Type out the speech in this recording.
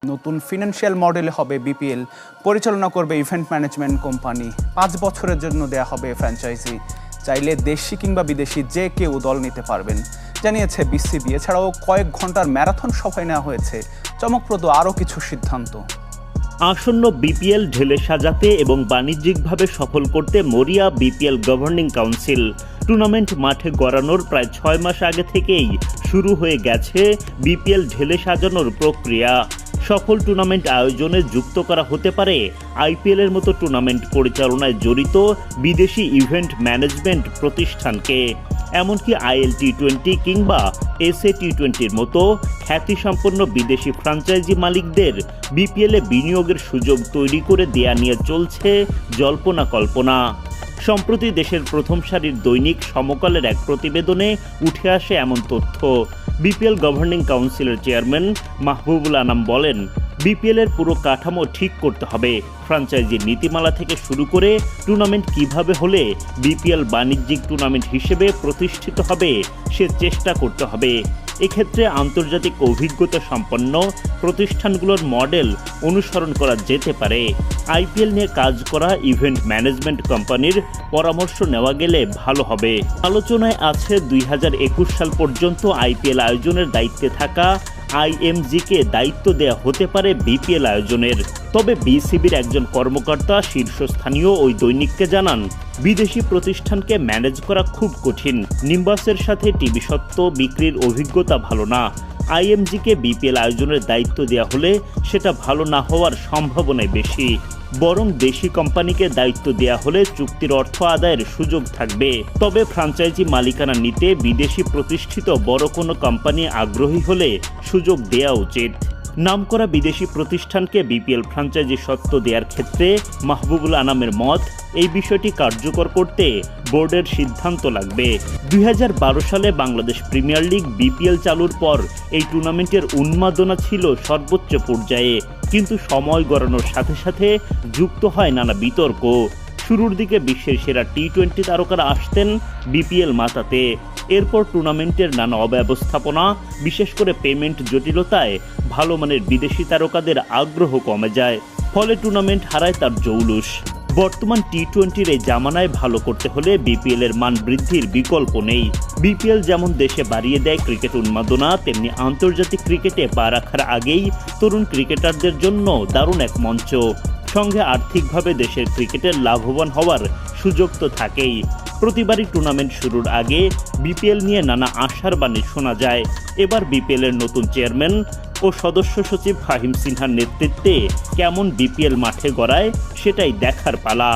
নতুন ফিনান্সিয়াল মডেলে হবে বিপিএল, পরিচালনা করবে ইভেন্ট ম্যানেজমেন্ট কোম্পানি। 5 বছরের জন্য দেয়া হবে ফ্র্যাঞ্চাইজি। চাইলে দেশি কিংবা বিদেশি যে কেউ দল নিতে পারবেন, জানিয়েছে বিসিবি। এছাড়াও কয়েক ঘন্টার ম্যারাথন সভায় নেওয়া হয়েছে চমকপ্রদ আরও কিছু সিদ্ধান্ত। আসন্ন বিপিএল ঢেলে সাজাতে এবং বাণিজ্যিকভাবে সফল করতে মরিয়া বিপিএল গভর্নিং কাউন্সিল। টুর্নামেন্ট মাঠে গড়ানোর প্রায় 6 মাস আগে থেকেই শুরু হয়ে গেছে বিপিএল ঢেলে সাজানোর প্রক্রিয়া। সফল টুর্নামেন্ট আয়োজনে যুক্ত করা হতে পারে আইপিএলের মতো টুর্নামেন্ট পরিচালনায় জড়িত বিদেশি ইভেন্ট ম্যানেজমেন্ট প্রতিষ্ঠানকে। এমনকি আইএল টি-20 কিংবা এসএ টি-20-র মতো খ্যাতিসম্পন্ন বিদেশি ফ্র্যাঞ্চাইজি মালিকদের বিপিএলে বিনিয়োগের সুযোগ তৈরি করে দেয়া নিয়ে চলছে জল্পনা কল্পনা। সম্প্রতি দেশের প্রথম সারির দৈনিক সমকালের এক প্রতিবেদনে উঠে আসে এমন তথ্য। বিপিএল গভর্নিং কাউন্সিলের চেয়ারম্যান মাহবুবুল আনাম বলেন, বিপিএলের পুরো কাঠামো ঠিক করতে হবে। ফ্র্যাঞ্চাইজির নীতিমালা থেকে শুরু করে টুর্নামেন্ট কিভাবে হলে বিপিএল বাণিজ্যিক টুর্নামেন্ট হিসেবে প্রতিষ্ঠিত হবে সে চেষ্টা করতে হবে। এক্ষেত্রে আন্তর্জাতিক অভিজ্ঞতা সম্পন্ন প্রতিষ্ঠানগুলোর মডেল অনুসরণ করা যেতে পারে। আইপিএল নিয়ে কাজ করা ইভেন্ট ম্যানেজমেন্ট কোম্পানির পরামর্শ নেওয়া গেলে ভালো হবে। আলোচনায় আছে 2021 সাল পর্যন্ত আইপিএল আয়োজনের দায়িত্বে থাকা আইএমজিকে দায়িত্ব দেয়া হতে পারে বিপিএল আয়োজনের। তবে বিসিবির একজন কর্মকর্তা শীর্ষস্থানীয় ওই দৈনিককে জানান, বিদেশি প্রতিষ্ঠানকে ম্যানেজ করা খুব কঠিন। নিম্বাসের সাথে টিভি সত্ত্ব বিক্রির অভিজ্ঞতা ভালো না। আইএমজিকে বিপিএল আয়োজনের দায়িত্ব দেওয়া হলে সেটা ভালো না হওয়ার সম্ভাবনাই বেশি। বরং দেশি কোম্পানিকে দায়িত্ব দেয়া হলে চুক্তির অর্থ আদায়ের সুযোগ থাকবে। তবে ফ্র্যাঞ্চাইজি মালিকানা নিতে বিদেশি প্রতিষ্ঠিত বড় কোনো কোম্পানি আগ্রহী হলে সুযোগ দেয়া উচিত। নামকরা বিদেশি প্রতিষ্ঠানকে বিপিএল ফ্র্যাঞ্চাইজি সত্ত্ব দেওয়ার ক্ষেত্রে মাহবুবুল আনামের মত, এই বিষয়টি কার্যকর করতে বোর্ডের সিদ্ধান্ত লাগবে। 2012 সালে বাংলাদেশ প্রিমিয়ার লিগ বিপিএল চালুর পর এই টুর্নামেন্টের উন্মাদনা ছিল সর্বোচ্চ পর্যায়ে, কিন্তু সময় গড়ানোর সাথে সাথে যুক্ত হয় নানা বিতর্ক। শুরুর দিকে বিশ্বের সেরা টি-20 তারকারা আসতেন বিপিএল মাতাতে। এরপর টুর্নামেন্টের নানা অব্যবস্থাপনা, বিশেষ করে পেমেন্ট জটিলতায় ভালো মানের বিদেশি তারকাদের আগ্রহ কমে যায়। ফলে টুর্নামেন্ট হারায় তার জৌলুস। বর্তমান টি-20-র এই জামানায় ভালো করতে হলে বিপিএল এর মান বৃদ্ধির বিকল্প নেই। বিপিএল যেমন দেশে বাড়িয়ে দেয় ক্রিকেট উন্মাদনা, তেমনি আন্তর্জাতিক ক্রিকেটে পা রাখার আগেই তরুণ ক্রিকেটারদের জন্য দারুণ এক মঞ্চ। সঙ্গে আর্থিকভাবে দেশের ক্রিকেটের লাভবান হওয়ার সুযোগ তো থাকেই। প্রতিবারই টুর্নামেন্ট শুরুর আগে বিপিএল নিয়ে নানা আশার বাণী শোনা যায়। এবার বিপিএল এর নতুন চেয়ারম্যান ও সদস্য সচিব ফাহিম সিনহার নেতৃত্বে কেমন বিপিএল মাঠে গড়ায় সেটাই দেখার পালা।